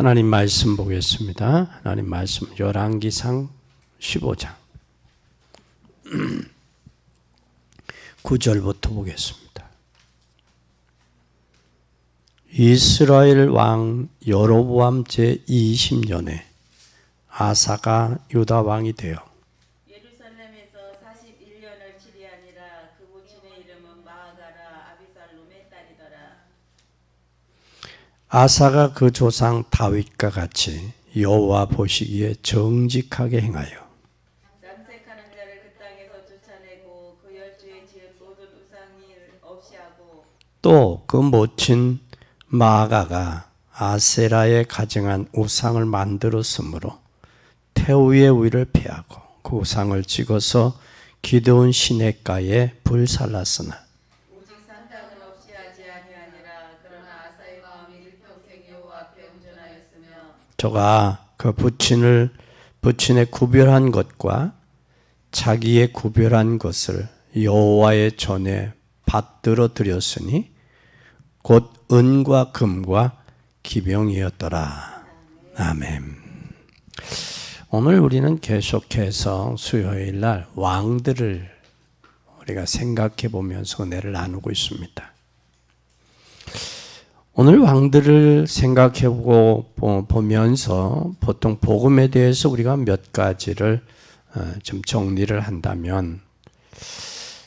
하나님 말씀 보겠습니다. 하나님 말씀 열왕기상 15장 9절부터 보겠습니다. 이스라엘 왕 여로보암 제20년에 아사가 유다 왕이 되어 예루살렘에서 41년을 치리하니라. 그 부친의 이름은 마아가라 아비살롬의 딸이더라. 아사가 그 조상 다윗과 같이 여호와 보시기에 정직하게 행하여 남색하는 자를 그 땅에서 쫓아내고 그 열주에 지은 모든 우상을 없이 하고 또 그 모친 마아가가 아세라에 가증한 우상을 만들었으므로 태우의 위를 피하고 그 우상을 찍어서 기드온 시냇가에 불살랐으나 오직 산당은 없이 하지 아니하니라. 그러나 아사의 마음이 일평생 여호와 앞에 온전하였으며 저가 그 부친의 구별한 것과 자기의 구별한 것을 여호와의 전에 받들어 드렸으니 곧 은과 금과 기병이었더라. 아멘. 오늘 우리는 계속해서 수요일 날 왕들을 우리가 생각해 보면서 은혜를 나누고 있습니다. 오늘 왕들을 생각해 보면서 보통 복음에 대해서 우리가 몇 가지를 좀 정리를 한다면,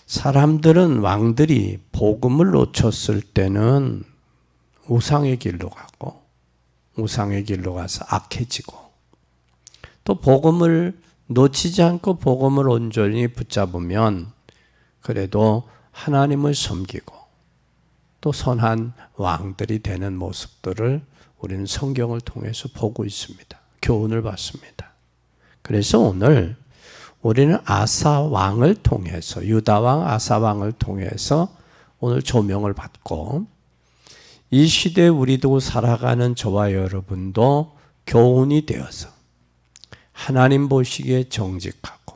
사람들은 왕들이 복음을 놓쳤을 때는 우상의 길로 가고 우상의 길로 가서 악해지고, 또 복음을 놓치지 않고 복음을 온전히 붙잡으면 그래도 하나님을 섬기고 또 선한 왕들이 되는 모습들을 우리는 성경을 통해서 보고 있습니다. 교훈을 받습니다. 그래서 오늘 우리는 아사 왕을 통해서, 유다 왕 아사 왕을 통해서 오늘 조명을 받고, 이 시대에 우리도 살아가는 저와 여러분도 교훈이 되어서 하나님 보시기에 정직하고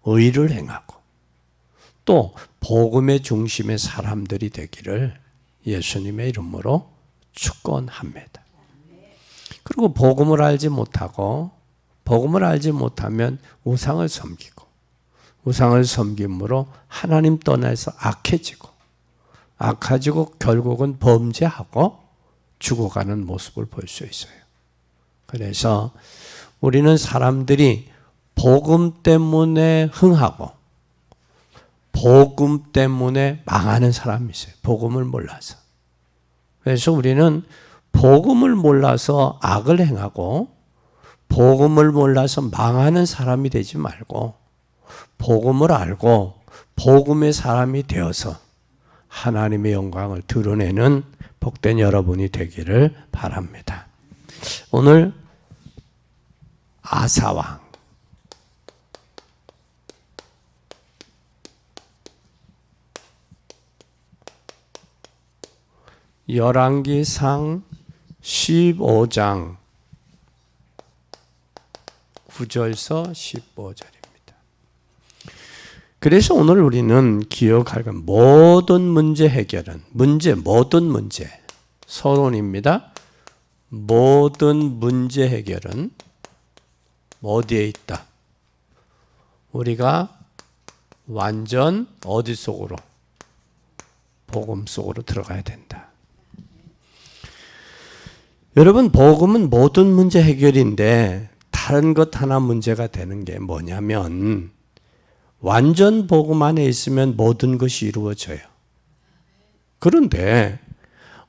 의를 행하고 또 복음의 중심의 사람들이 되기를 예수님의 이름으로 축원합니다. 그리고 복음을 알지 못하고, 복음을 알지 못하면 우상을 섬기고, 우상을 섬김으로 하나님 떠나서 악해지고 결국은 범죄하고 죽어가는 모습을 볼 수 있어요. 그래서 우리는 사람들이 복음 때문에 흥하고 복음 때문에 망하는 사람이 있어요. 복음을 몰라서. 그래서 우리는 복음을 몰라서 악을 행하고 복음을 몰라서 망하는 사람이 되지 말고, 복음을 알고 복음의 사람이 되어서 하나님의 영광을 드러내는 복된 여러분이 되기를 바랍니다. 오늘 아사왕, 열왕기상 15장 9절서 15절입니다. 그래서 오늘 우리는 기억할 건 모든 문제 해결은, 모든 문제, 서론입니다. 모든 문제 해결은 어디에 있다? 우리가 완전 어디 속으로? 복음 속으로 들어가야 된다. 여러분, 복음은 모든 문제 해결인데 다른 것 하나 문제가 되는 게 뭐냐면, 완전 복음 안에 있으면 모든 것이 이루어져요. 그런데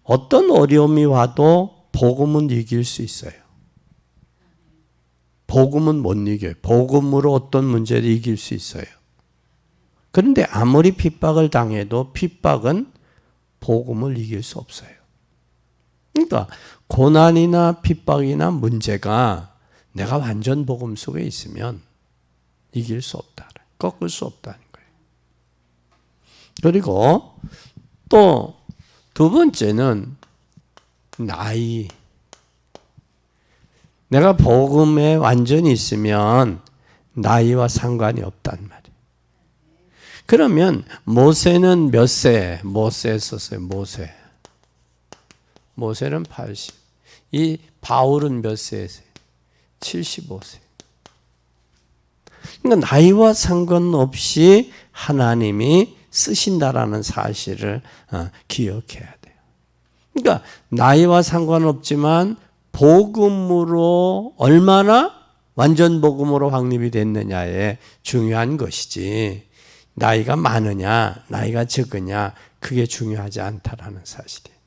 어떤 어려움이 와도 복음은 이길 수 있어요. 복음은 못 이겨요. 복음으로 어떤 문제를 이길 수 있어요. 그런데 아무리 핍박을 당해도 핍박은 복음을 이길 수 없어요. 그러니까 고난이나 핍박이나 문제가 내가 완전 복음 속에 있으면 이길 수 없다. 꺾을 수 없다는 거예요. 그리고 또 두 번째는 나이. 내가 복음에 완전히 있으면 나이와 상관이 없단 말이에요. 그러면 모세는 몇 세? 모세 썼어요. 모세는 80. 이 바울은 몇 세였어요? 75세. 그러니까 나이와 상관없이 하나님이 쓰신다라는 사실을 기억해야 돼요. 그러니까 나이와 상관없지만 복음으로 얼마나 완전 복음으로 확립이 됐느냐에 중요한 것이지, 나이가 많으냐 나이가 적으냐 그게 중요하지 않다라는 사실이에요.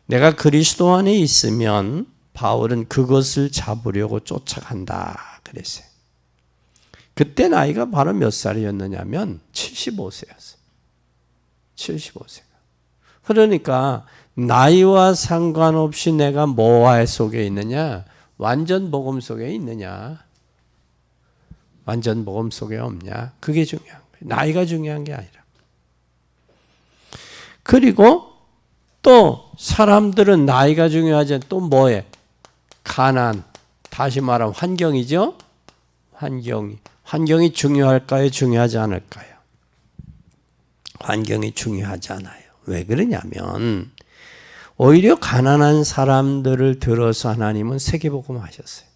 내가 그리스도 안에 있으면 바울은 그것을 잡으려고 쫓아간다 그랬어요. 그때 나이가 바로 몇 살이었느냐면 75세였어요. 75세가. 그러니까 나이와 상관없이 내가 뭐와 속에 있느냐? 완전 복음 속에 있느냐? 완전 복음 속에 없냐? 그게 중요한 거예요. 나이가 중요한 게 아니라. 그리고 또 사람들은 나이가 중요하지 또 뭐에? 가난. 다시 말하면 환경이죠? 환경이 중요할까요? 중요하지 않을까요? 환경이 중요하지 않아요. 왜 그러냐면 오히려 가난한 사람들을 들어서 하나님은 세계복음 하셨어요.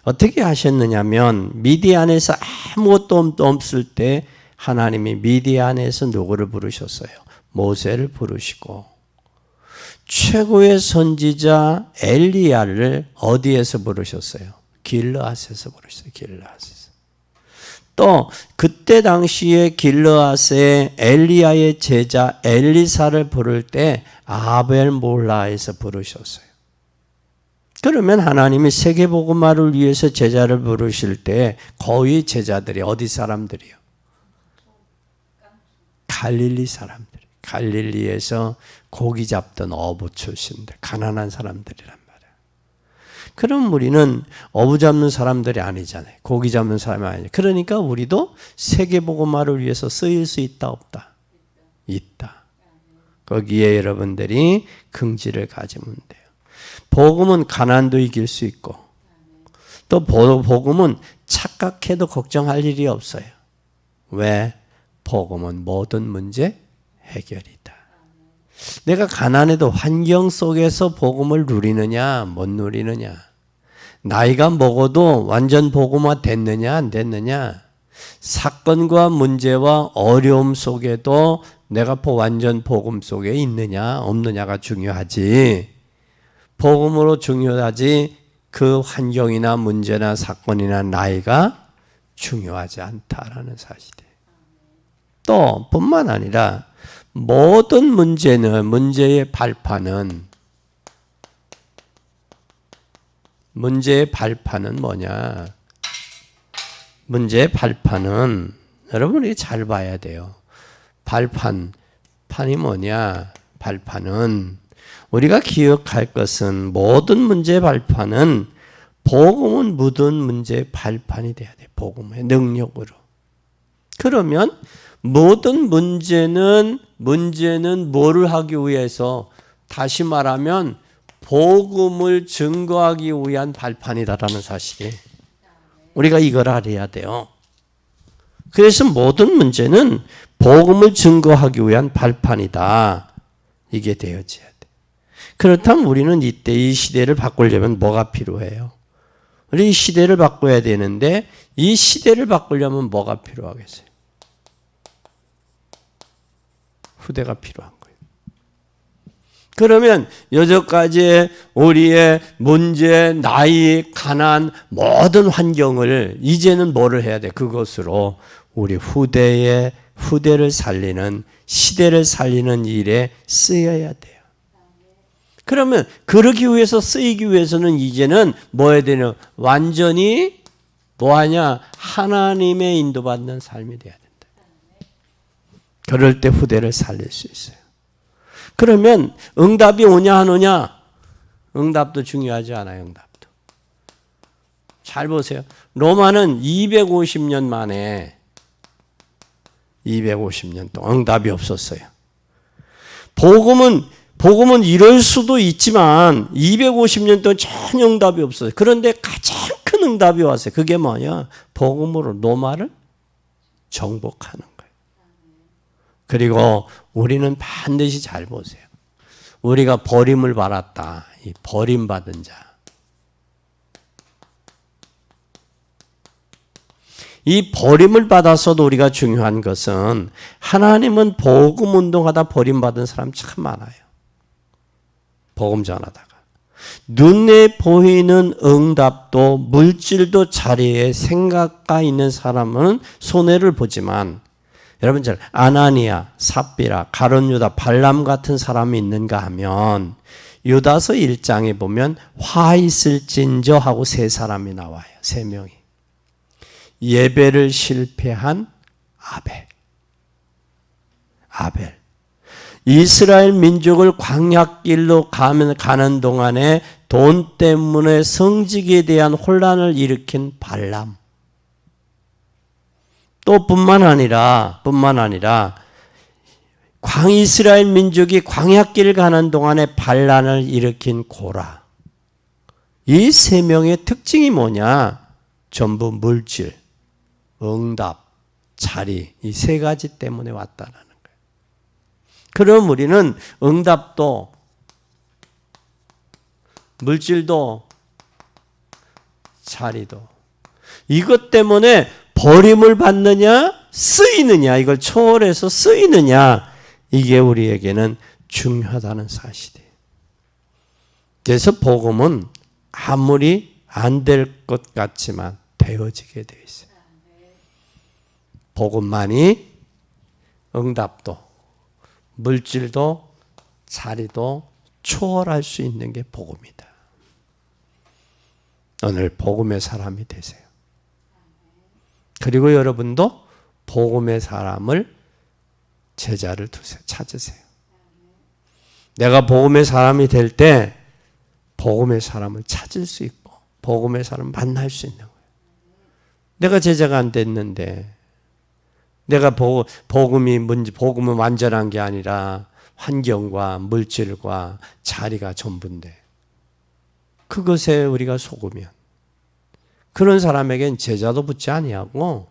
어떻게 하셨느냐면 미디안에서 아무것도 없을 때 하나님이 미디안에서 누구를 부르셨어요? 모세를 부르시고 최고의 선지자 엘리야를 어디에서 부르셨어요? 길르앗에서 부르셨어요. 길르앗에서. 또 그때 당시에 길르앗에 엘리야의 제자 엘리사를 부를 때 아벨 몰라에서 부르셨어요. 그러면 하나님이 세계복음화를 위해서 제자를 부르실 때 거의 제자들이 어디 사람들이요? 갈릴리 사람들. 갈릴리에서 고기 잡던 어부 출신들, 가난한 사람들이란 말이에요. 그럼 우리는 어부 잡는 사람들이 아니잖아요. 고기 잡는 사람이 아니에요. 그러니까 우리도 세계복음화를 위해서 쓰일 수 있다 없다? 있다. 거기에 여러분들이 긍지를 가지면 돼요. 복음은 가난도 이길 수 있고 또 복음은 착각해도 걱정할 일이 없어요. 왜? 복음은 모든 문제 해결이다. 내가 가난해도 환경 속에서 복음을 누리느냐 못 누리느냐, 나이가 먹어도 완전 복음화 됐느냐 안 됐느냐, 사건과 문제와 어려움 속에도 내가 완전 복음 속에 있느냐 없느냐가 중요하지, 복음으로 중요하지 그 환경이나 문제나 사건이나 나이가 중요하지 않다라는 사실이에요. 또 뿐만 아니라 모든 문제의 발판은 뭐냐? 문제의 발판은 여러분이 잘 봐야 돼요. 판이 뭐냐? 발판은 우리가 기억할 것은 모든 문제의 발판은 복음은 묻은 문제의 발판이 돼야 돼요. 복음의 능력으로. 그러면 모든 문제는 뭐를 하기 위해서, 다시 말하면 복음을 증거하기 위한 발판이다라는 사실이 우리가 이걸 알아야 돼요. 그래서 모든 문제는 복음을 증거하기 위한 발판이다. 이게 되어져야 돼. 그렇다면 우리는 이때 이 시대를 바꾸려면 뭐가 필요해요? 우리 이 시대를 바꿔야 되는데 이 시대를 바꾸려면 뭐가 필요하겠어요? 후대가 필요한 거예요. 그러면 여태까지 우리의 문제, 나이, 가난, 모든 환경을 이제는 뭐를 해야 돼? 그것으로 우리 후대를 살리는, 시대를 살리는 일에 쓰여야 돼요. 그러면 그러기 위해서, 쓰이기 위해서는 이제는 뭐 해야 되냐? 완전히 뭐하냐? 하나님의 인도받는 삶이 돼야 된다. 그럴 때 후대를 살릴 수 있어요. 그러면 응답이 오냐 안 오냐? 응답도 중요하지 않아요. 응답도. 잘 보세요. 로마는 250년 만에 250년 동안 응답이 없었어요. 복음은 이럴 수도 있지만 250년 동안 전혀 응답이 없어요. 그런데 가장 큰 응답이 왔어요. 그게 뭐냐? 복음으로 로마를 정복하는 거예요. 그리고 우리는 반드시 잘 보세요. 우리가 버림을 받았다. 이 버림받은 자. 이 버림을 받아서도 우리가 중요한 것은 하나님은 복음 운동하다 버림받은 사람 참 많아요. 복음 전하다가. 눈에 보이는 응답도 물질도 자리에 생각가 있는 사람은 손해를 보지만 여러분 잘 아나니아, 삽비라, 가룟 유다, 발람 같은 사람이 있는가 하면 유다서 1장에 보면 화 있을진저 하고 세 사람이 나와요. 세 명이. 예배를 실패한 아벨. 이스라엘 민족을 광야길로 가는 동안에 돈 때문에 성직에 대한 혼란을 일으킨 발람. 또 뿐만 아니라 이스라엘 민족이 광야길을 가는 동안에 반란을 일으킨 고라. 이 세 명의 특징이 뭐냐? 전부 물질, 응답, 자리 이 세 가지 때문에 왔다라는 거예요. 그럼 우리는 응답도 물질도 자리도 이것 때문에 버림을 받느냐 쓰이느냐 이걸 초월해서 쓰이느냐 이게 우리에게는 중요하다는 사실이에요. 그래서 복음은 아무리 안 될 것 같지만 되어지게 되어 있어요. 복음만이 응답도 물질도 자리도 초월할 수 있는 게 복음이다. 오늘 복음의 사람이 되세요. 그리고 여러분도 복음의 사람을 제자를 두세요. 찾으세요. 내가 복음의 사람이 될 때 복음의 사람을 찾을 수 있고 복음의 사람을 만날 수 있는 거예요. 내가 제자가 안 됐는데 내가 복음은 완전한 게 아니라 환경과 물질과 자리가 전부인데 그것에 우리가 속으면 그런 사람에게는 제자도 붙지 아니하고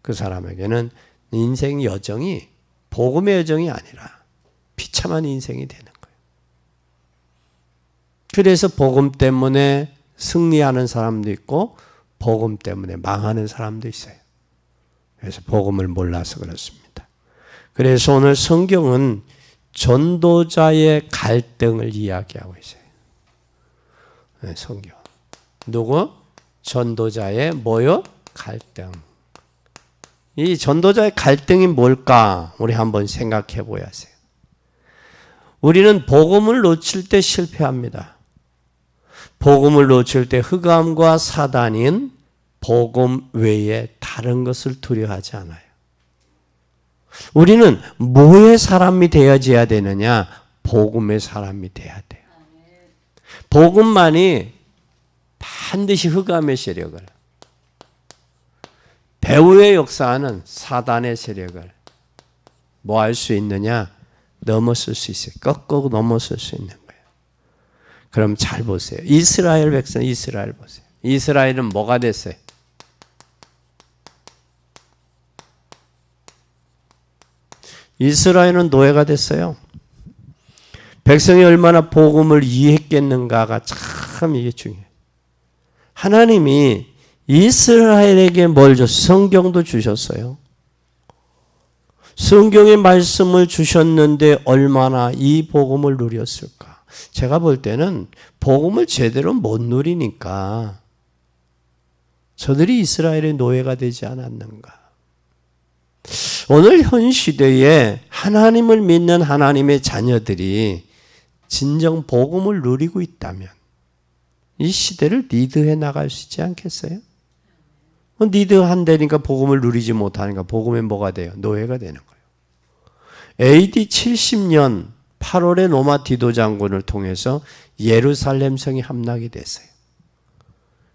그 사람에게는 인생 여정이 복음의 여정이 아니라 비참한 인생이 되는 거예요. 그래서 복음 때문에 승리하는 사람도 있고 복음 때문에 망하는 사람도 있어요. 그래서 복음을 몰라서 그렇습니다. 그래서 오늘 성경은 전도자의 갈등을 이야기하고 있어요. 네, 성경. 누구? 전도자의 뭐요? 갈등. 이 전도자의 갈등이 뭘까? 우리 한번 생각해 보아야 해요. 우리는 복음을 놓칠 때 실패합니다. 복음을 놓칠 때 흑암과 사단인 복음 외에 다른 것을 두려워하지 않아요. 우리는 뭐의 사람이 되어져야 되느냐? 복음의 사람이 돼야 돼요. 복음만이 반드시 흑암의 세력을 배후의 역사하는 사단의 세력을 뭐 할 수 있느냐? 넘어설 수 있어요. 꺾고 넘어설 수 있는 거예요. 그럼 잘 보세요. 이스라엘 백성 이스라엘 보세요. 이스라엘은 뭐가 됐어요? 이스라엘은 노예가 됐어요. 백성이 얼마나 복음을 이해했겠는가가 참 이게 중요해요. 하나님이 이스라엘에게 뭘 줬어요? 성경도 주셨어요. 성경의 말씀을 주셨는데 얼마나 이 복음을 누렸을까? 제가 볼 때는 복음을 제대로 못 누리니까 저들이 이스라엘의 노예가 되지 않았는가? 오늘 현 시대에 하나님을 믿는 하나님의 자녀들이 진정 복음을 누리고 있다면 이 시대를 리드해 나갈 수 있지 않겠어요? 리드한다니까 복음을 누리지 못하니까 복음에 뭐가 돼요? 노예가 되는 거예요. AD 70년 8월에 로마 디도 장군을 통해서 예루살렘 성이 함락이 됐어요.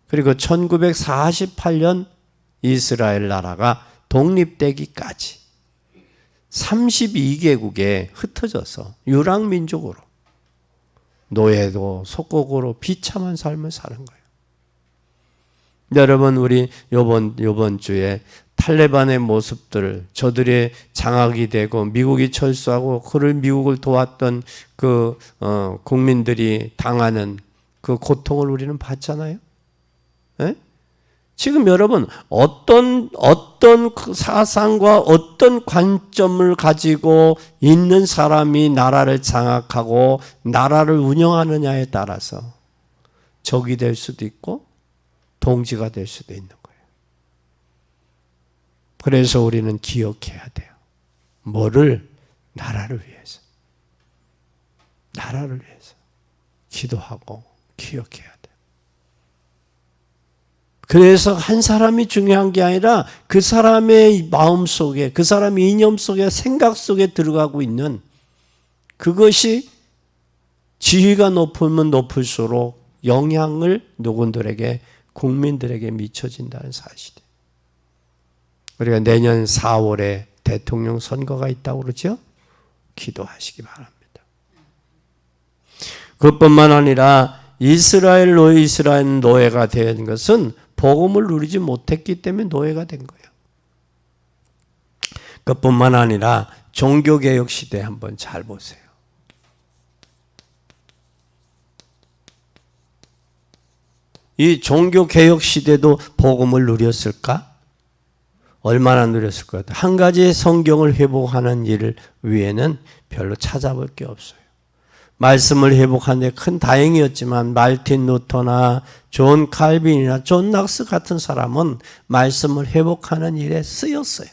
그리고 1948년 이스라엘 나라가 독립되기까지 32개국에 흩어져서 유랑민족으로 노예도 속국으로 비참한 삶을 사는 거예요. 여러분 우리 요번 주에 탈레반의 모습들, 저들의 장악이 되고 미국이 철수하고 그를 미국을 도왔던 그 국민들이 당하는 그 고통을 우리는 봤잖아요. 예? 지금 여러분 어떤 그 사상과 어떤 관점을 가지고 있는 사람이 나라를 장악하고 나라를 운영하느냐에 따라서 적이 될 수도 있고 동지가 될 수도 있는 거예요. 그래서 우리는 기억해야 돼요. 뭐를? 나라를 위해서. 나라를 위해서. 기도하고 기억해야 돼요. 그래서 한 사람이 중요한 게 아니라 그 사람의 마음 속에, 그 사람의 이념 속에, 생각 속에 들어가고 있는 그것이 지위가 높으면 높을수록 영향을 누군들에게, 국민들에게 미쳐진다는 사실이에요. 우리가 내년 4월에 대통령 선거가 있다고 그러죠? 기도하시기 바랍니다. 그것뿐만 아니라 이스라엘 노예가 된 것은 복음을 누리지 못했기 때문에 노예가 된 거예요. 그것뿐만 아니라 종교개혁 시대 한번 잘 보세요. 이 종교개혁 시대도 복음을 누렸을까? 얼마나 누렸을 것 같아요. 한 가지 성경을 회복하는 일을 위해는 별로 찾아볼 게 없어요. 말씀을 회복하는 데 큰 다행이었지만 말틴 루터나 존 칼빈이나 존 낙스 같은 사람은 말씀을 회복하는 일에 쓰였어요.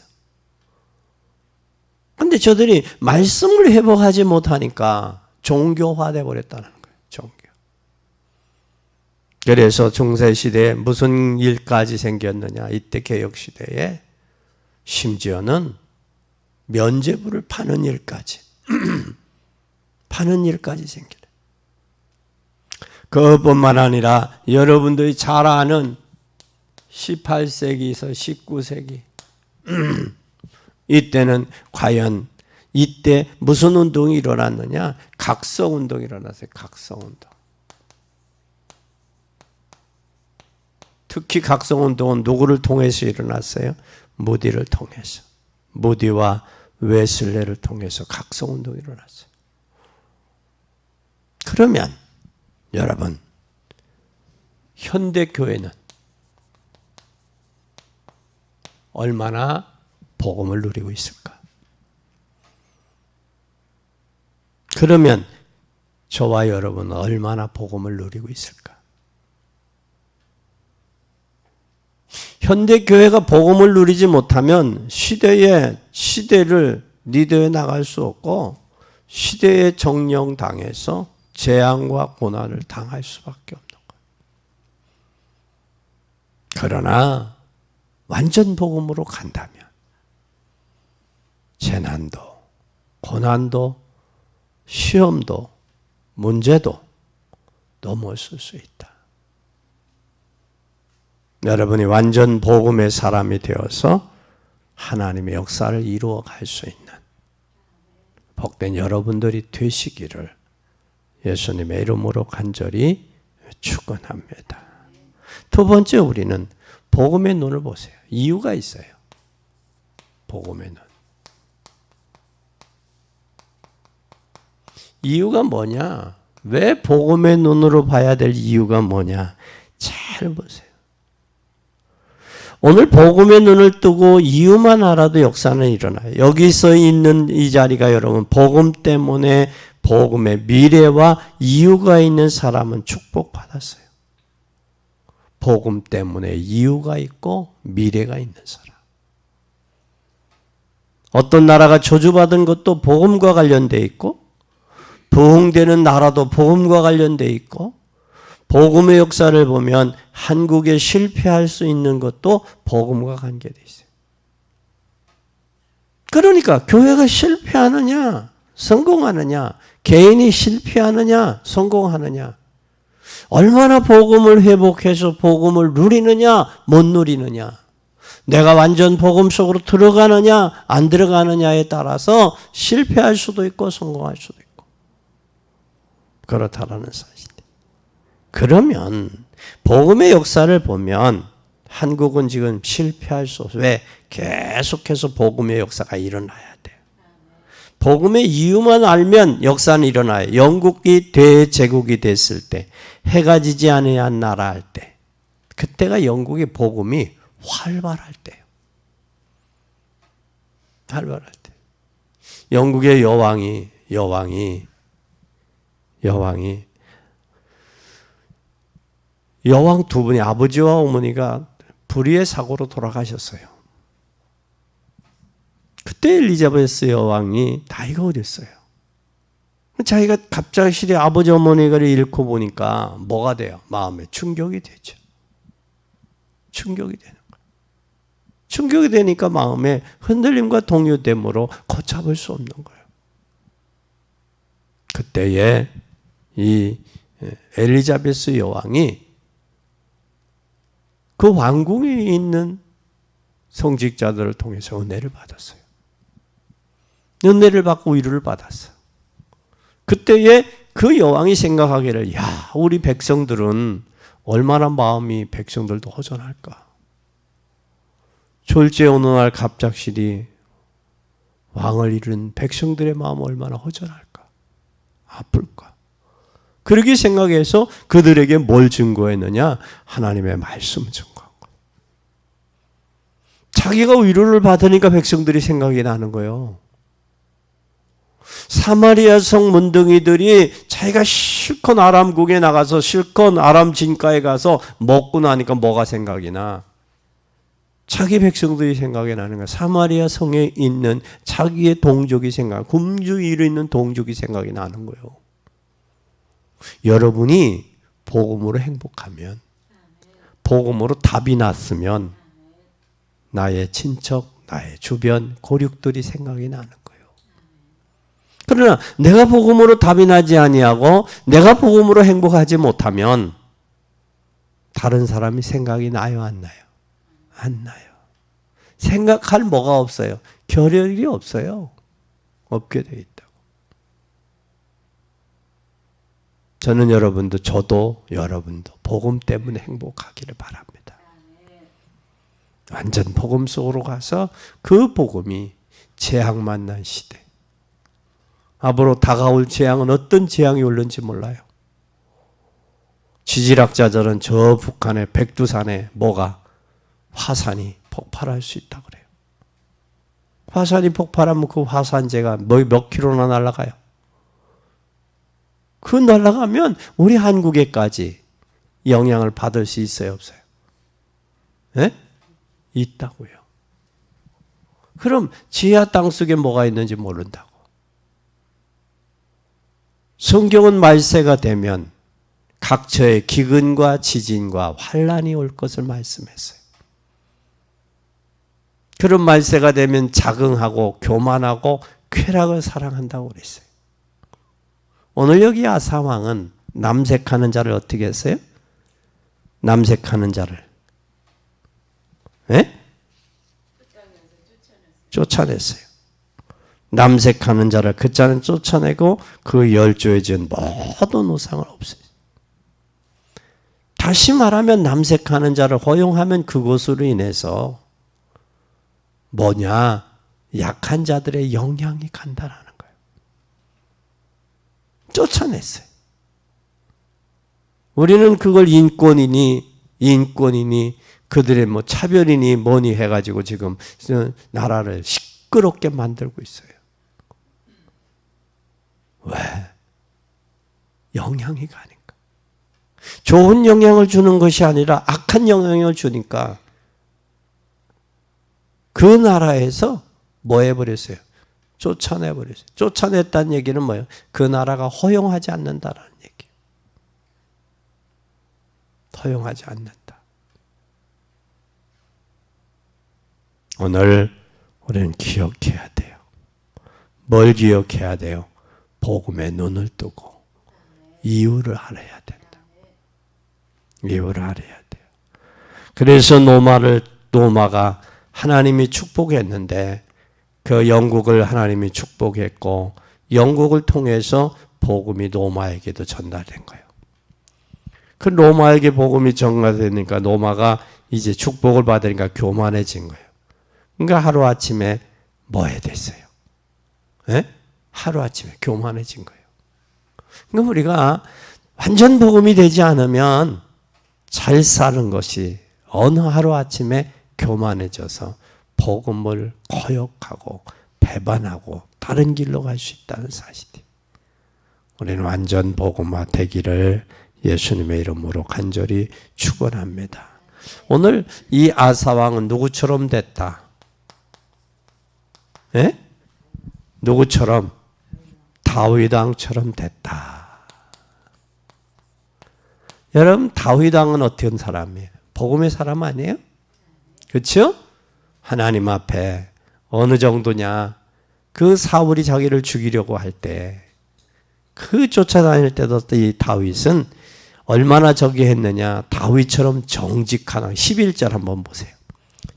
그런데 저들이 말씀을 회복하지 못하니까 종교화돼 버렸다는 거예요. 종교. 그래서 중세시대에 무슨 일까지 생겼느냐. 이때 개혁시대에 심지어는 면죄부를 파는 일까지 파는 일까지 생기네. 그것뿐만 아니라 여러분들이 잘 아는 18세기에서 19세기 이때는 과연 이때 무슨 운동이 일어났느냐? 각성운동이 일어났어요. 각성운동. 특히 각성운동은 누구를 통해서 일어났어요? 무디를 통해서. 무디와 웨슬레를 통해서 각성운동이 일어났어요. 그러면 여러분, 현대교회는 얼마나 복음을 누리고 있을까? 그러면 저와 여러분은 얼마나 복음을 누리고 있을까? 현대교회가 복음을 누리지 못하면 시대를 리더해 나갈 수 없고 시대에 정령당해서 재앙과 고난을 당할 수밖에 없는 거예요. 그러나 완전 복음으로 간다면 재난도, 고난도, 시험도, 문제도 넘어설 수 있다. 여러분이 완전 복음의 사람이 되어서 하나님의 역사를 이루어 갈 수 있는 복된 여러분들이 되시기를 예수님의 이름으로 간절히 축원합니다. 두 번째, 우리는 복음의 눈을 보세요. 이유가 있어요. 복음의 눈. 이유가 뭐냐? 왜 복음의 눈으로 봐야 될 이유가 뭐냐? 잘 보세요. 오늘 복음의 눈을 뜨고 이유만 알아도 역사는 일어나요. 여기서 있는 이 자리가 여러분 복음 때문에 복음의 미래와 이유가 있는 사람은 축복받았어요. 복음 때문에 이유가 있고 미래가 있는 사람. 어떤 나라가 저주받은 것도 복음과 관련되어 있고 부흥되는 나라도 복음과 관련되어 있고 복음의 역사를 보면 한국에 실패할 수 있는 것도 복음과 관계되어 있어요. 그러니까 교회가 실패하느냐 성공하느냐, 개인이 실패하느냐 성공하느냐, 얼마나 복음을 회복해서 복음을 누리느냐 못 누리느냐, 내가 완전 복음 속으로 들어가느냐 안 들어가느냐에 따라서 실패할 수도 있고 성공할 수도 있고 그렇다라는 사실. 그러면 복음의 역사를 보면 한국은 지금 실패할 수 없어요. 왜? 계속해서 복음의 역사가 일어나야 돼요. 복음의 이유만 알면 역사는 일어나요. 영국이 대제국이 됐을 때, 해가 지지 아니한 나라 할 때, 그때가 영국의 복음이 활발할 때예요. 활발할 때. 영국의 여왕이 여왕 두 분이, 아버지와 어머니가 불의의 사고로 돌아가셨어요. 그때 엘리자베스 여왕이 나이가 어렸어요. 자기가 갑작스레 아버지 어머니를 잃고 보니까 뭐가 돼요? 마음에 충격이 되죠. 충격이 되는 거예요. 충격이 되니까 마음에 흔들림과 동요됨으로 걷잡을 수 없는 거예요. 그때에 이 엘리자베스 여왕이 그 왕궁에 있는 성직자들을 통해서 은혜를 받았어요. 은혜를 받고 위로를 받았어요. 그때에 그 여왕이 생각하기를, 야, 우리 백성들은 얼마나 마음이 백성들도 허전할까. 졸지에 어느 날 갑작스레 왕을 잃은 백성들의 마음은 얼마나 허전할까, 아플까. 그렇게 생각해서 그들에게 뭘 증거했느냐? 하나님의 말씀을 증거한 거예요. 자기가 위로를 받으니까 백성들이 생각이 나는 거예요. 사마리아 성 문둥이들이 자기가 실컷 아람국에 나가서 실컷 아람 진가에 가서 먹고 나니까 뭐가 생각이 나? 자기 백성들이 생각이 나는 거야. 사마리아 성에 있는 자기의 동족이 생각, 굶주 위로 있는 동족이 생각이 나는 거예요. 여러분이 복음으로 행복하면, 복음으로 답이 났으면 나의 친척, 나의 주변 고륙들이 생각이 나는 거예요. 그러나 내가 복음으로 답이 나지 아니하고 내가 복음으로 행복하지 못하면 다른 사람이 생각이 나요, 안 나요? 안 나요. 생각할 뭐가 없어요. 겨를이 없어요. 없게 돼 있다고. 저는 여러분도, 저도 여러분도 복음 때문에 행복하기를 바랍니다. 완전 복음 속으로 가서 그 복음이 재앙 만난 시대, 앞으로 다가올 재앙은 어떤 재앙이 올는지 몰라요. 지질학자들은 저 북한의 백두산에 뭐가, 화산이 폭발할 수 있다고 그래요. 화산이 폭발하면 그 화산재가 몇 킬로나 날아가요. 그 날아가면 우리 한국에까지 영향을 받을 수 있어요, 없어요? 네? 있다고요. 그럼 지하 땅 속에 뭐가 있는지 모른다고. 성경은 말세가 되면 각처에 기근과 지진과 환란이 올 것을 말씀했어요. 그런 말세가 되면 자긍하고 교만하고 쾌락을 사랑한다고 그랬어요. 오늘 여기 아사왕은 남색하는 자를 어떻게 했어요? 남색하는 자를 쫓아냈어요. 남색하는 자를 그 자는 쫓아내고 그 열조에 지은 모든 우상을 없애요. 다시 말하면 남색하는 자를 허용하면 그것으로 인해서 뭐냐? 약한 자들의 영향이 간다라는 거예요. 쫓아냈어요. 우리는 그걸 인권이니 그들의 뭐 차별이니 뭐니 해가지고 지금 나라를 시끄럽게 만들고 있어요. 왜? 영향이 가니까. 좋은 영향을 주는 것이 아니라 악한 영향을 주니까 그 나라에서 뭐 해버렸어요? 쫓아내버렸어요. 쫓아냈다는 얘기는 뭐예요? 그 나라가 허용하지 않는다라는 얘기예요. 허용하지 않는다. 오늘 우리는 기억해야 돼요. 뭘 기억해야 돼요? 복음에 눈을 뜨고 이유를 알아야 된다. 이유를 알아야 돼요. 그래서 노마가 하나님이 축복했는데 그 영국을 하나님이 축복했고 영국을 통해서 복음이 로마에게도 전달된 거예요. 그 로마에게 복음이 전달되니까 로마가 이제 축복을 받으니까 교만해진 거예요. 그러니까 하루아침에 뭐 해야 됐어요? 예? 하루아침에 교만해진 거예요. 그러니까 우리가 완전 복음이 되지 않으면 잘 사는 것이 어느 하루아침에 교만해져서 복음을 거역하고 배반하고 다른 길로 갈 수 있다는 사실이에요. 우리는 완전 복음화 되기를 예수님의 이름으로 간절히 축원합니다. 오늘 이 아사왕은 누구처럼 됐다? 예? 누구처럼? 다윗 왕처럼 됐다. 여러분, 다윗 왕은 어떤 사람이에요? 복음의 사람 아니에요? 그렇죠? 하나님 앞에 어느 정도냐? 그 사울이 자기를 죽이려고 할 때, 그 쫓아다닐 때도 이 다윗은 얼마나 저기 했느냐? 다윗처럼 정직한 왕. 11절 한번 보세요.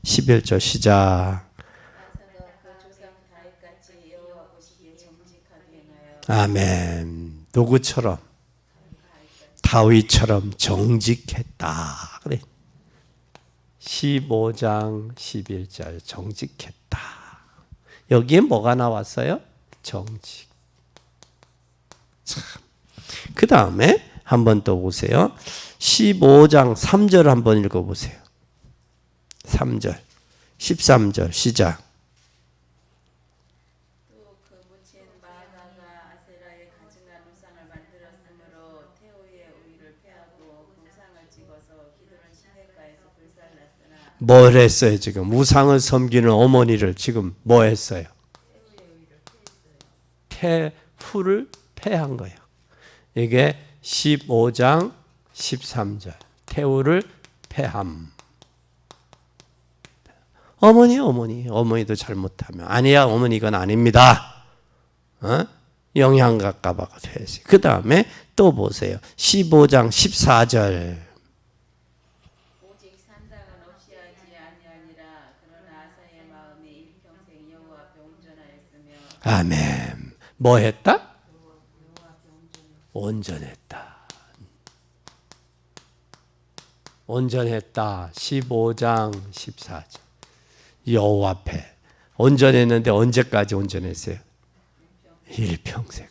11절 시작. 아멘. 누구처럼? 다윗처럼 정직했다. 그래. 15장 11절 정직했다. 여기에 뭐가 나왔어요? 정직. 참. 그 다음에 한 번 더 보세요. 15장 3절 한번 읽어보세요. 3절, 13절 시작. 또 그母亲 마아가가 아세라의 가증한 우상을 만들었으므로 태호의 우위를 패하고 그 우상을 찍어서 기드론 시내가에서 불살랐으나 뭘 했어요 지금? 우상을 섬기는 어머니를 지금 뭐 했어요? 태후를 패한 거예요. 이게 15장 13절 태후를 패함. 어머니도 잘못하면 아니야 어머니 이건 아닙니다. 영향갈까 봐 해야지. 그 다음에 또 보세요. 15장 14절 오직 산당은 없이 하지 아니하니라. 그러나 아사의 마음이 일평생 여호와 앞에 온전하였으며 아멘. 뭐 했다? 온전했다. 온전했다. 15장 14절 여호와 앞에 온전했는데 언제까지 온전했어요? 일평생을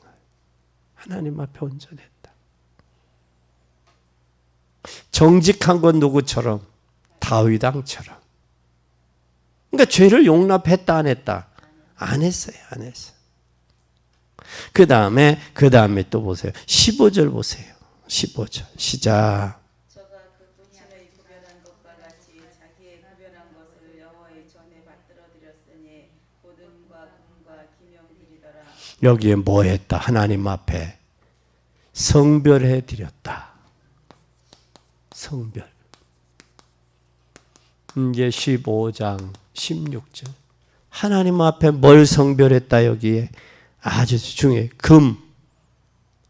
하나님 앞에 온전했다. 정직한 건 누구처럼? 다윗 왕처럼. 그러니까 죄를 용납했다 안 했다? 안 했어요. 안 했어요. 그 다음에 또 보세요. 15절 보세요. 15절 시작. 저가 그 부친의 구별한 것과 같이 자기의 구별한 것을 여호와의 전에 받들어 드렸으니 고든과 금과 기명드리더라. 여기에 뭐 했다? 하나님 앞에 성별해 드렸다. 성별. 이제 15장 16절. 하나님 앞에 뭘 성별했다 여기에? 아주 중요해. 금,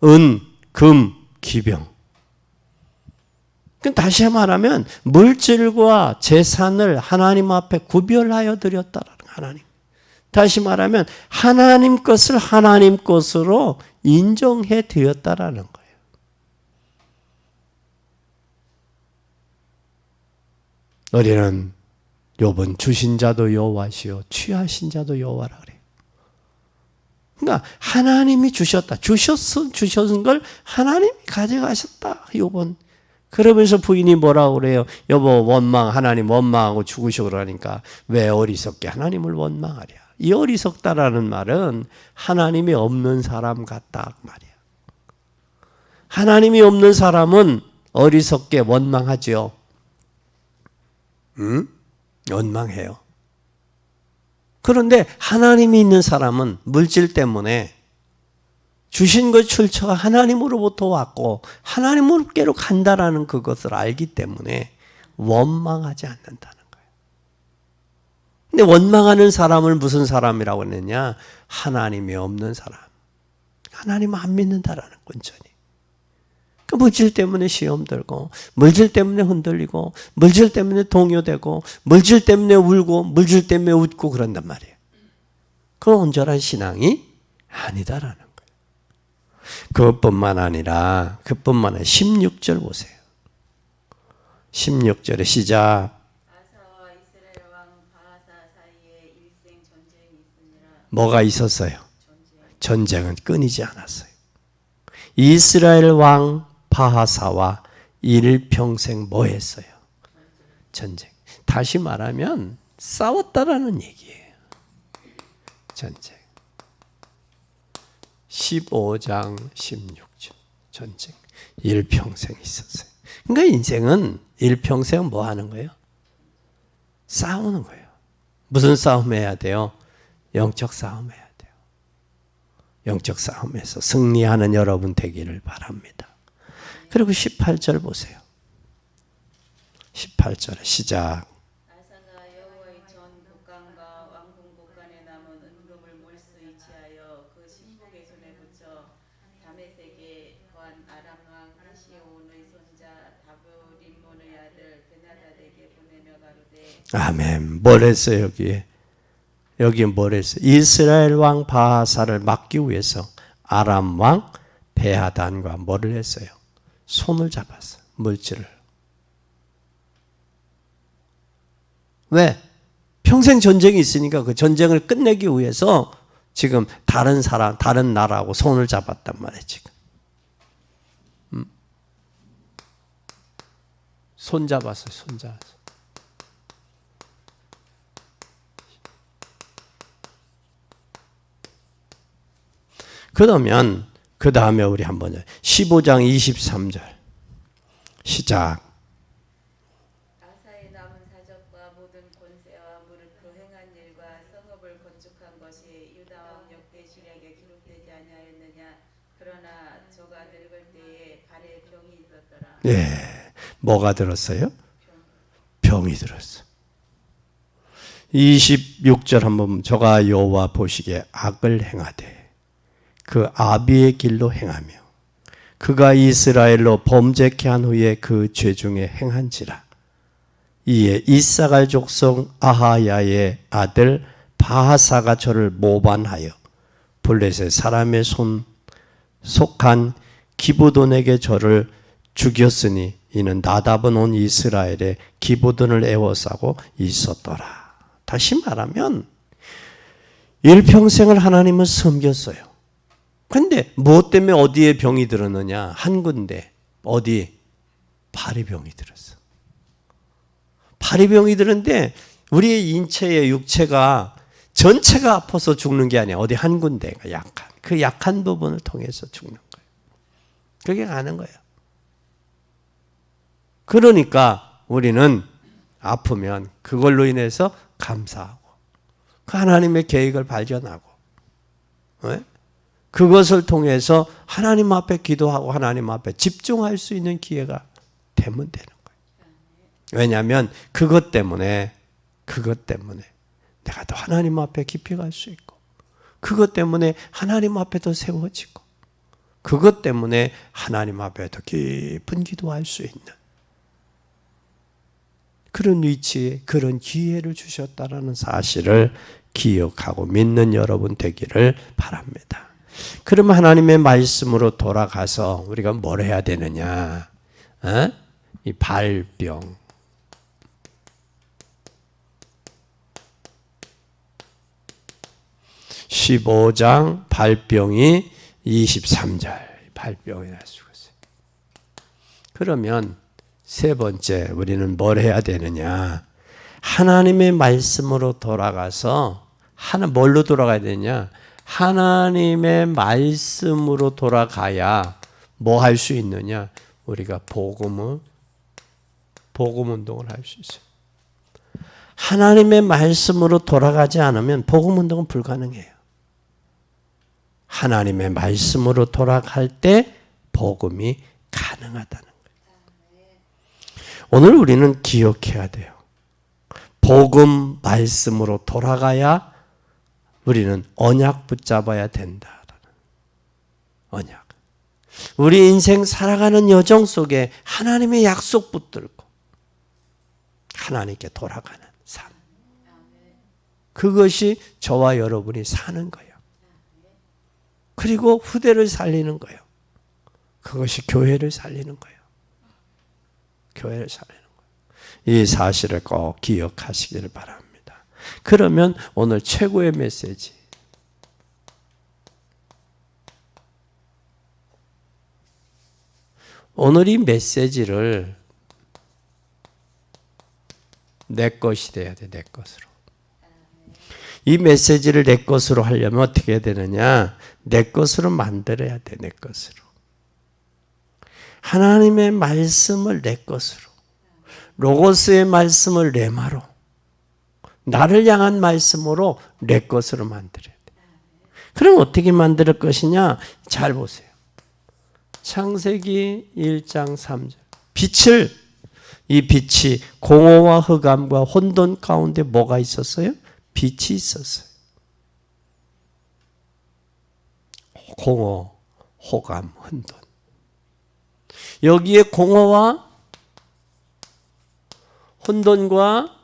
은, 금, 기병. 다시 말하면 물질과 재산을 하나님 앞에 구별하여 드렸다라는 하나님. 다시 말하면 하나님 것을 하나님 것으로 인정해 드렸다라는 거예요. 우리는 욥은 주신 자도 여호와시요 취하신 자도 여호와라 그래요. 그러니까 하나님이 주셨다. 주셨은 걸 하나님이 가져가셨다. 욥은. 그러면서 부인이 뭐라고 그래요? 여보 하나님 원망하고 죽으시고 그러니까 왜 어리석게 하나님을 원망하랴. 이 어리석다라는 말은 하나님이 없는 사람 같다 말이야. 하나님이 없는 사람은 어리석게 원망하죠. 응? 원망해요. 그런데 하나님이 있는 사람은 물질 때문에 주신 것 출처가 하나님으로부터 왔고 하나님으로께로 간다라는 그것을 알기 때문에 원망하지 않는다는 거예요. 근데 원망하는 사람을 무슨 사람이라고 했느냐? 하나님이 없는 사람. 하나님 안 믿는다라는 건전히. 그 물질 때문에 시험 들고 물질 때문에 흔들리고 물질 때문에 동요되고 물질 때문에 울고 물질 때문에 웃고 그런단 말이에요. 그건 온전한 신앙이 아니다라는 거예요. 그것뿐만 아니라 16절 보세요. 16절에 시작. 뭐가 있었어요? 전쟁은 끊이지 않았어요. 이스라엘 왕 바하사와 일평생 뭐 했어요? 전쟁. 다시 말하면 싸웠다라는 얘기예요. 전쟁. 15장 16절 전쟁. 일평생 있었어요. 그러니까 인생은 일평생 뭐 하는 거예요? 싸우는 거예요. 무슨 싸움 해야 돼요? 영적 싸움 해야 돼요. 영적 싸움에서 승리하는 여러분 되기를 바랍니다. 그리고 18절 보세요. 18절 시작. 아사가 여호와의 전 북간과 왕궁 북간에 남은 은금을 몰수이치하여 그 신복의 손에 붙여 다메섹에 거한 아람 왕 하시온의 손자 다브림몬의 아들 베나다에게 보내며 가로되. 아멘. 뭘 했어요 여기에? 여기 뭘 했어요? 이스라엘 왕 바하사를 막기 위해서 아람 왕 베하단과 뭐를 했어요? 손을 잡았어요. 물질을. 왜? 평생 전쟁이 있으니까 그 전쟁을 끝내기 위해서 지금 다른 사람, 다른 나라하고 손을 잡았단 말이에요, 지금. 손 잡았어요, 손 잡았어요. 그러면 그 다음에 우리 한번 15장 23절 시작. 아사의 남은 사적과 모든 권세와 그 행한 일과 성읍을 건축한 것이 유다 왕 역대시략에 기록되지 아니하였느냐. 그러나 저가 늙을 때에 발에 병이 있었더라. 예, 뭐가 들었어요? 병이 들었어. 26절 한번 저가 여호와 보시기에 악을 행하되 그 아비의 길로 행하며 그가 이스라엘로 범죄케 한 후에 그 죄 중에 행한지라. 이에 이사갈 족속 아하야의 아들 바하사가 저를 모반하여 블레셋 사람의 손 속한 기브돈에게 저를 죽였으니 이는 나답은 온 이스라엘에 기브돈을 애워싸고 있었더라. 다시 말하면 일평생을 하나님을 섬겼어요. 근데 무엇 때문에 어디에 병이 들었느냐? 한 군데. 어디? 발에 병이 들었어. 발에 병이 들었는데 우리의 인체의 육체가 전체가 아파서 죽는 게 아니야. 어디 한 군데가 약한. 그 약한 부분을 통해서 죽는 거예요. 그게 가는 거예요. 그러니까 우리는 아프면 그걸로 인해서 감사하고 그 하나님의 계획을 발견하고 왜? 그것을 통해서 하나님 앞에 기도하고 하나님 앞에 집중할 수 있는 기회가 되면 되는 거예요. 왜냐하면 그것 때문에 내가 더 하나님 앞에 깊이 갈 수 있고 그것 때문에 하나님 앞에 더 세워지고 그것 때문에 하나님 앞에 더 깊은 기도할 수 있는 그런 위치에 그런 기회를 주셨다라는 사실을 기억하고 믿는 여러분 되기를 바랍니다. 그러면 하나님의 말씀으로 돌아가서 우리가 뭘 해야 되느냐? 이 발병. (15장) 발병이 23절 발병이 날 수가 있어요. 그러면 세 번째 우리는 뭘 해야 되느냐? 하나님의 말씀으로 돌아가서 뭘로 돌아가야 되냐? 하나님의 말씀으로 돌아가야 뭐 할 수 있느냐? 우리가 복음 운동을 할 수 있어요. 하나님의 말씀으로 돌아가지 않으면 복음 운동은 불가능해요. 하나님의 말씀으로 돌아갈 때 복음이 가능하다는 거예요. 오늘 우리는 기억해야 돼요. 복음 말씀으로 돌아가야 우리는 언약 붙잡아야 된다. 언약. 우리 인생 살아가는 여정 속에 하나님의 약속 붙들고 하나님께 돌아가는 삶. 그것이 저와 여러분이 사는 거예요. 그리고 후대를 살리는 거예요. 그것이 교회를 살리는 거예요. 교회를 살리는 거예요. 이 사실을 꼭 기억하시기를 바랍니다. 그러면 오늘 최고의 메시지, 오늘 이 메시지를 내 것이 돼야 돼, 내 것으로. 이 메시지를 내 것으로 하려면 어떻게 해야 되느냐? 내 것으로 만들어야 돼, 내 것으로. 하나님의 말씀을 내 것으로. 로고스의 말씀을 레마로. 나를 향한 말씀으로 내 것으로 만들어야 돼. 그럼 어떻게 만들 것이냐? 잘 보세요. 창세기 1장 3절. 이 빛이 공허와 흑암과 혼돈 가운데 뭐가 있었어요? 빛이 있었어요. 공허, 호감, 혼돈. 여기에 공허와 혼돈과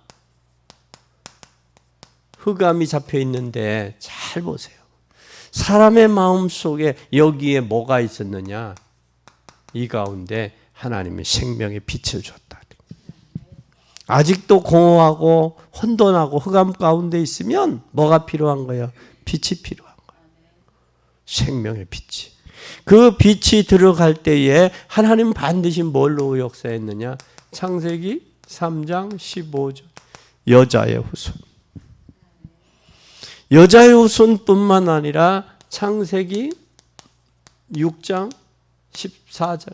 흑암이 잡혀 있는데 잘 보세요. 사람의 마음 속에 여기에 뭐가 있었느냐? 이 가운데 하나님이 생명의 빛을 줬다. 아직도 공허하고 혼돈하고 흑암 가운데 있으면 뭐가 필요한 거예요? 빛이 필요한 거예요. 생명의 빛이. 그 빛이 들어갈 때에 하나님은 반드시 뭘로 역사했느냐? 창세기 3장 15절. 여자의 후손. 여자의 후손뿐만 아니라 창세기 6장 14절.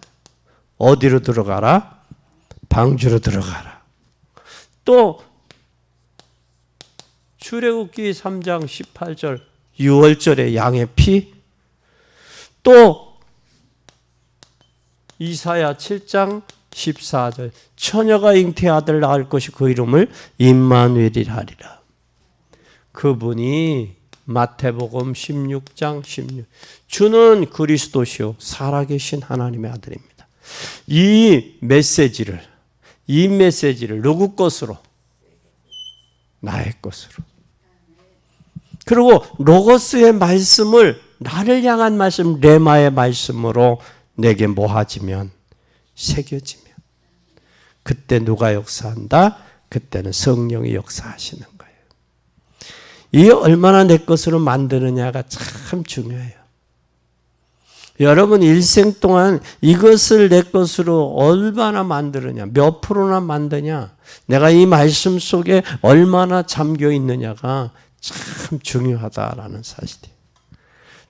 어디로 들어가라? 방주로 들어가라. 또 출애굽기 3장 18절. 6월절의 양의 피. 또 이사야 7장 14절. 처녀가 잉태 아들 낳을 것이 그 이름을 임마누엘이라 하리라. 그분이 마태복음 16장 16. 주는 그리스도시요 살아계신 하나님의 아들입니다. 이 메시지를 누구 것으로? 나의 것으로. 그리고 로고스의 말씀을 나를 향한 말씀, 레마의 말씀으로 내게 모아지면, 새겨지면 그때 누가 역사한다? 그때는 성령이 역사하시는 거예요. 이 얼마나 내 것으로 만드느냐가 참 중요해요. 여러분 일생 동안 이것을 내 것으로 얼마나 만드느냐, 몇 프로나 만드냐, 내가 이 말씀 속에 얼마나 잠겨 있느냐가 참 중요하다라는 사실이에요.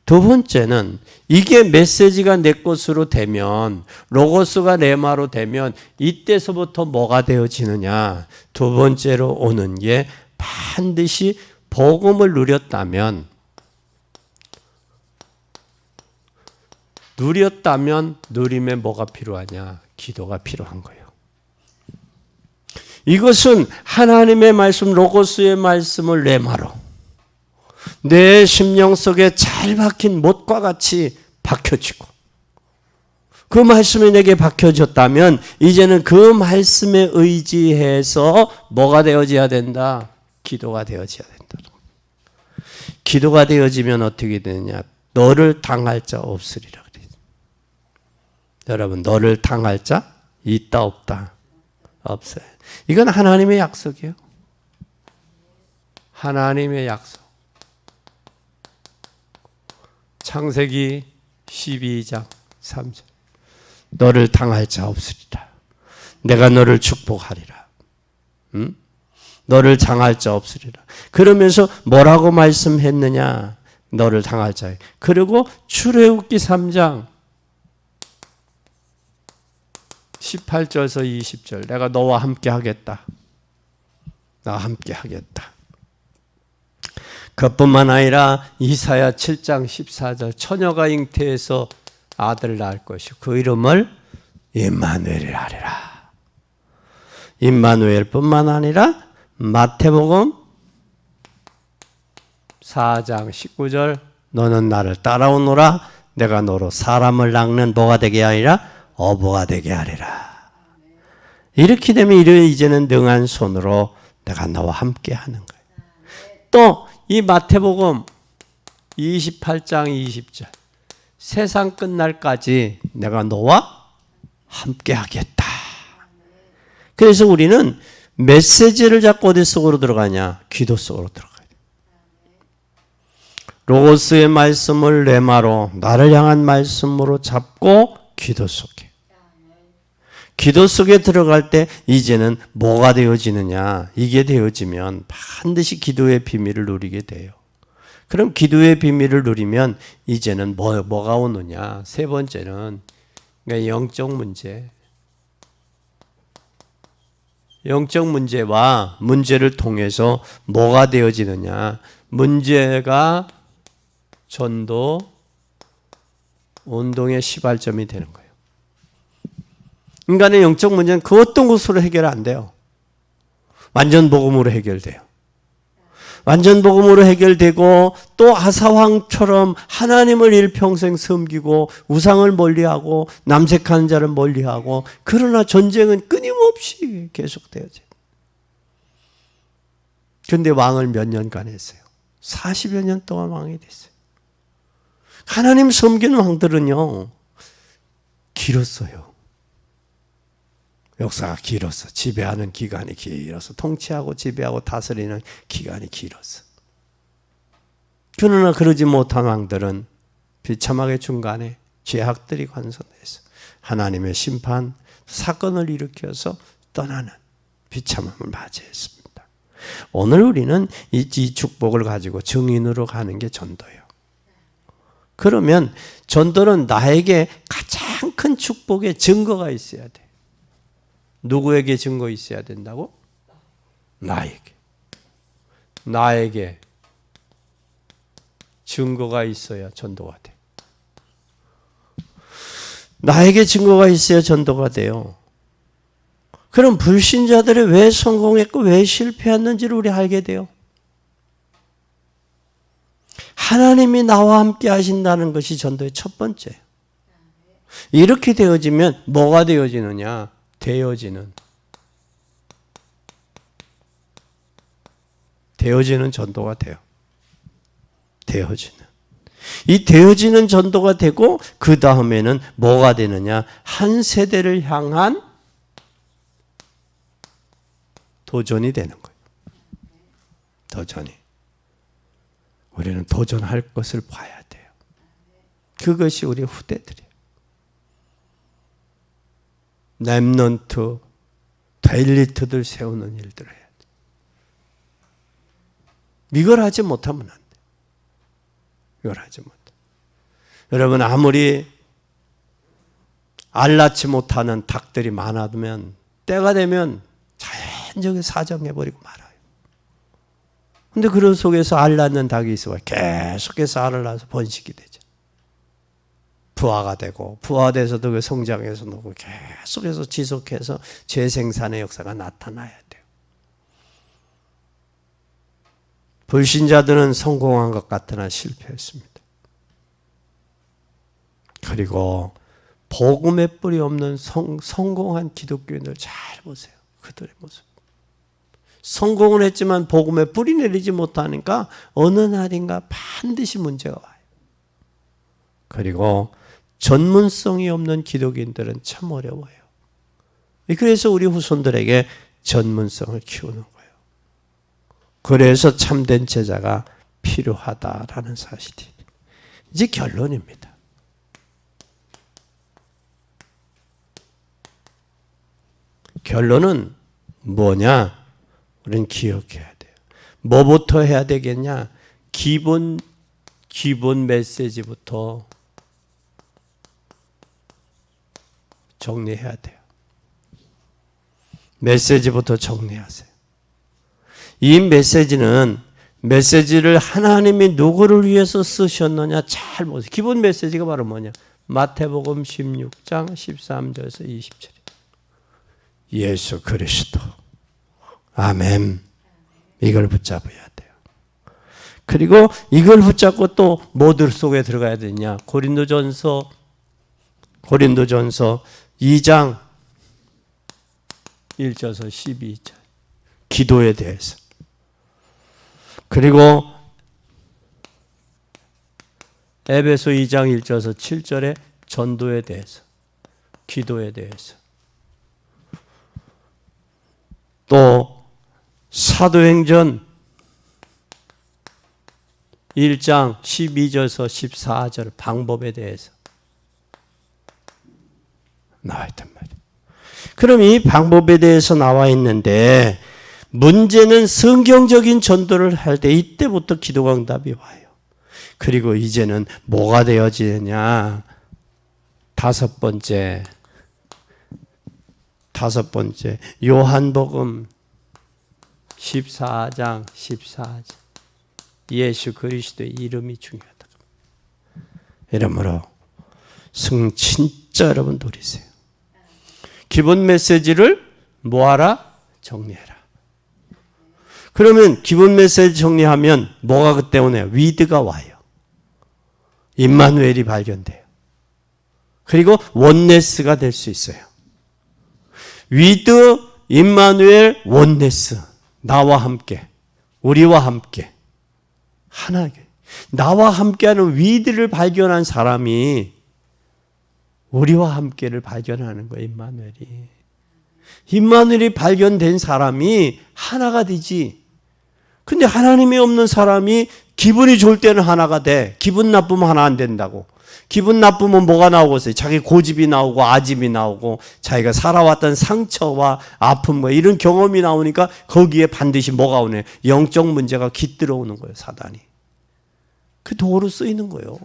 두 번째는 이게 메시지가 내 것으로 되면, 로고스가 내 말로 되면 이때서부터 뭐가 되어지느냐. 두 번째로 오는 게 반드시 복음을 누렸다면 누림에 뭐가 필요하냐? 기도가 필요한 거예요. 이것은 하나님의 말씀, 로고스의 말씀을 레마로 내 심령 속에 잘 박힌 못과 같이 박혀지고, 그 말씀이 내게 박혀졌다면 이제는 그 말씀에 의지해서 뭐가 되어져야 된다? 기도가 되어져야 된다. 기도가 되어지면 어떻게 되느냐? 너를 당할 자 없으리라 그래요. 여러분, 너를 당할 자 있다 없다? 없어요. 이건 하나님의 약속이에요. 하나님의 약속. 창세기 12장 3절. 너를 당할 자 없으리라. 내가 너를 축복하리라. 너를 당할 자 없으리라. 그러면서 뭐라고 말씀했느냐? 너를 당할 자. 그리고 출애굽기 3장 18절에서 20절. 내가 너와 함께 하겠다. 나와 함께 하겠다. 그뿐만 아니라 이사야 7장 14절. 처녀가 잉태해서 아들을 낳을 것이요 그 이름을 임마누엘이라 하리라. 임마누엘뿐만 아니라 마태복음 4장 19절. 너는 나를 따라오노라. 내가 너로 사람을 낳는 뭐가 되게 하리라? 어부가 되게 하리라. 이렇게 되면 이제는 능한 손으로 내가 너와 함께 하는 거예요. 또 이 마태복음 28장 20절. 세상 끝날까지 내가 너와 함께 하겠다. 그래서 우리는 메시지를 잡고 어디 속으로 들어가냐? 기도 속으로 들어가야 돼. 로고스의 말씀을 레마로, 나를 향한 말씀으로 잡고 기도 속에. 기도 속에 들어갈 때 이제는 뭐가 되어지느냐? 이게 되어지면 반드시 기도의 비밀을 누리게 돼요. 그럼 기도의 비밀을 누리면 이제는 뭐가 오느냐? 세 번째는 그러니까 영적 문제. 영적 문제와 문제를 통해서 뭐가 되어지느냐? 문제가 전도, 운동의 시발점이 되는 거예요. 인간의 영적 문제는 그 어떤 것으로 해결 안 돼요. 완전 복음으로 해결돼요. 완전 복음으로 해결되고 또 아사왕처럼 하나님을 일평생 섬기고 우상을 멀리하고 남색하는 자를 멀리하고 그러나 전쟁은 끊임없이 계속되어져요. 그런데 왕을 몇 년간 했어요? 40여 년 동안 왕이 됐어요. 하나님 섬기는 왕들은요 길었어요. 역사가 길었어. 지배하는 기간이 길어서 통치하고 지배하고 다스리는 기간이 길었어. 그러나 그러지 못한 왕들은 비참하게 중간에 죄악들이 관선돼서 하나님의 심판, 사건을 일으켜서 떠나는 비참함을 맞이했습니다. 오늘 우리는 이 축복을 가지고 증인으로 가는 게 전도예요. 그러면 전도는 나에게 가장 큰 축복의 증거가 있어야 돼. 누구에게 증거 있어야 된다고? 나에게 증거가 있어야 전도가 돼. 나에게 증거가 있어야 전도가 돼요. 그럼 불신자들이 왜 성공했고 왜 실패했는지를 우리 알게 돼요. 하나님이 나와 함께 하신다는 것이 전도의 첫 번째. 이렇게 되어지면 뭐가 되어지느냐? 되어지는 전도가 돼요. 이 되어지는 전도가 되고 그 다음에는 뭐가 되느냐? 한 세대를 향한 도전이 되는 거예요. 도전이. 우리는 도전할 것을 봐야 돼요. 그것이 우리 후대들이에요. 렘넌트, 데일리트들 세우는 일들을 해야 돼. 이걸 하지 못하면 안 돼. 이걸 하지 못해. 여러분 아무리 알낳지 못하는 닭들이 많아두면 때가 되면 자연적으로 사정해버리고 말아요. 근데 그런 속에서 알 낳는 닭이 있어요. 계속해서 알을 낳아서 번식이 되죠. 부화가 되고 부화돼서도 그 성장해서 놓고 계속해서 지속해서 재생산의 역사가 나타나야 돼요. 불신자들은 성공한 것 같으나 실패했습니다. 그리고 복음의 뿌리 없는 성공한 기독교인들 잘 보세요. 그들의 모습. 성공을 했지만 복음의 뿌리 내리지 못하니까 어느 날인가 반드시 문제가 와요. 그리고 전문성이 없는 기독인들은 참 어려워요. 그래서 우리 후손들에게 전문성을 키우는 거예요. 그래서 참된 제자가 필요하다라는 사실이 이제 결론입니다. 결론은 뭐냐? 우리는 기억해야 돼요. 뭐부터 해야 되겠냐? 기본 메시지부터 정리해야 돼요. 메시지부터 정리하세요. 이 메시지를 하나님이 누구를 위해서 쓰셨느냐 잘 보세요. 기본 메시지가 바로 뭐냐? 마태복음 16장 13절에서 20절. 예수 그리스도. 아멘. 이걸 붙잡아야 돼요. 그리고 이걸 붙잡고 또 뭐들 속에 들어가야 되냐? 고린도전서 2장 1절에서 12절. 기도에 대해서. 그리고 에베소 2장 1절에서 7절에 전도에 대해서. 기도에 대해서. 또 사도행전 1장 12절에서 14절 방법에 대해서 나와 있단 말이에요. 그럼 이 방법에 대해서 나와 있는데 문제는 성경적인 전도를 할 때 이때부터 기도 응답이 와요. 그리고 이제는 뭐가 되어지느냐? 다섯 번째 요한복음 14장 예수 그리스도의 이름이 중요하다. 이러므로 진짜 여러분 누리세요. 기본 메시지를 뭐하라? 정리해라. 그러면 기본 메시지 정리하면 뭐가 그때 오네요? 위드가 와요. 임마누엘이 발견돼요. 그리고 원네스가 될 수 있어요. 위드, 임마누엘, 원네스. 나와 함께, 우리와 함께. 하나게. 나와 함께하는 위드를 발견한 사람이 우리와 함께를 발견하는 거예요. 임마누엘이 발견된 사람이 하나가 되지. 근데 하나님이 없는 사람이 기분이 좋을 때는 하나가 돼. 기분 나쁘면 하나 안 된다고. 기분 나쁘면 뭐가 나오겠어요? 자기 고집이 나오고 아집이 나오고 자기가 살아왔던 상처와 아픔 이런 경험이 나오니까 거기에 반드시 뭐가 오네? 영적 문제가 깃들어 오는 거예요. 사단이. 그 도구로 쓰이는 거예요.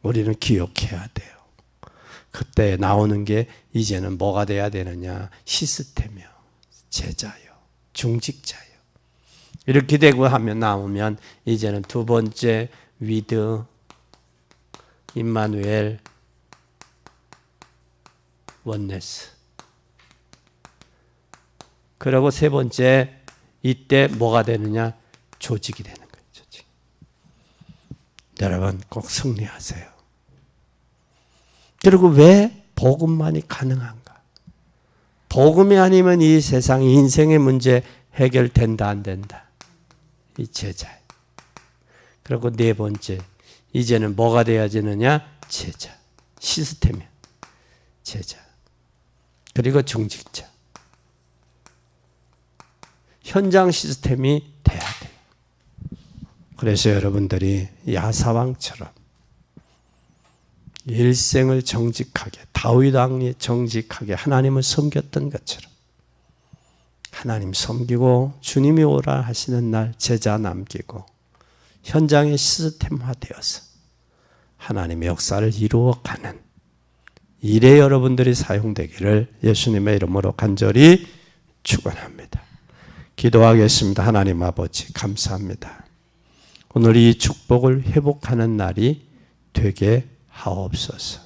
우리는 기억해야 돼요. 그때 나오는 게 이제는 뭐가 돼야 되느냐? 시스템이요. 제자요. 중직자요. 이렇게 되고 하면 나오면 이제는 두 번째 위드, 임마누엘, 원네스. 그리고 세 번째 이때 뭐가 되느냐? 조직이 되는 거예요. 조직. 여러분 꼭 승리하세요. 그리고 왜 복음만이 가능한가? 복음이 아니면 이 세상의 인생의 문제 해결된다 안 된다? 이 제자예요. 그리고 네 번째 이제는 뭐가 되어지느냐? 제자. 시스템이야. 제자. 그리고 중직자. 현장 시스템이 돼야 돼요. 그래서 여러분들이 야사왕처럼 일생을 정직하게 다윗 왕이 정직하게 하나님을 섬겼던 것처럼 하나님 섬기고 주님이 오라 하시는 날 제자 남기고 현장의 시스템화되어서 하나님의 역사를 이루어가는 일에 여러분들이 사용되기를 예수님의 이름으로 간절히 축원합니다. 기도하겠습니다. 하나님 아버지 감사합니다. 오늘 이 축복을 회복하는 날이 되게 하옵소서.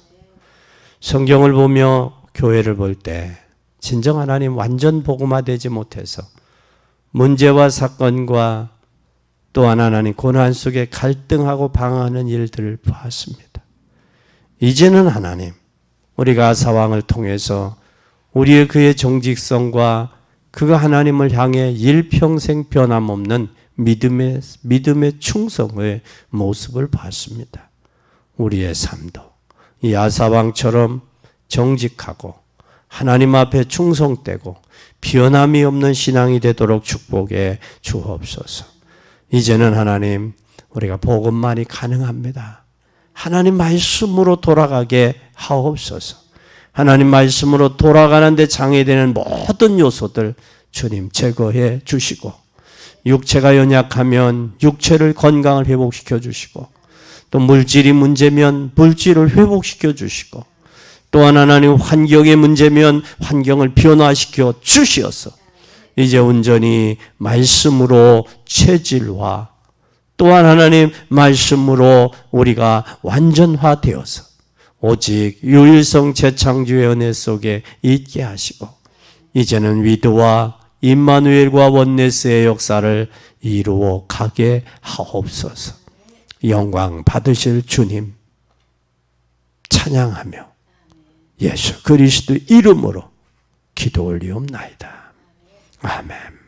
성경을 보며 교회를 볼 때 진정 하나님 완전 복음화되지 못해서 문제와 사건과 또한 하나님 고난 속에 갈등하고 방황하는 일들을 보았습니다. 이제는 하나님 우리가 아사왕을 통해서 우리의 그의 정직성과 그가 하나님을 향해 일평생 변함없는 믿음의 충성의 모습을 봤습니다. 우리의 삶도 이 아사왕처럼 정직하고 하나님 앞에 충성되고 변함이 없는 신앙이 되도록 축복해 주옵소서. 이제는 하나님 우리가 복음만이 가능합니다. 하나님 말씀으로 돌아가게 하옵소서. 하나님 말씀으로 돌아가는데 장애되는 모든 요소들 주님 제거해 주시고 육체가 연약하면 육체를 건강을 회복시켜 주시고 또 물질이 문제면 물질을 회복시켜 주시고 또한 하나님 환경의 문제면 환경을 변화시켜 주시어서 이제 온전히 말씀으로 체질화 또한 하나님 말씀으로 우리가 완전화되어서 오직 유일성 재창조의 은혜 속에 있게 하시고 이제는 위드와 임마누엘과 원네스의 역사를 이루어 가게 하옵소서. 영광 받으실 주님 찬양하며 예수 그리스도 이름으로 기도 올리옵나이다. 아멘.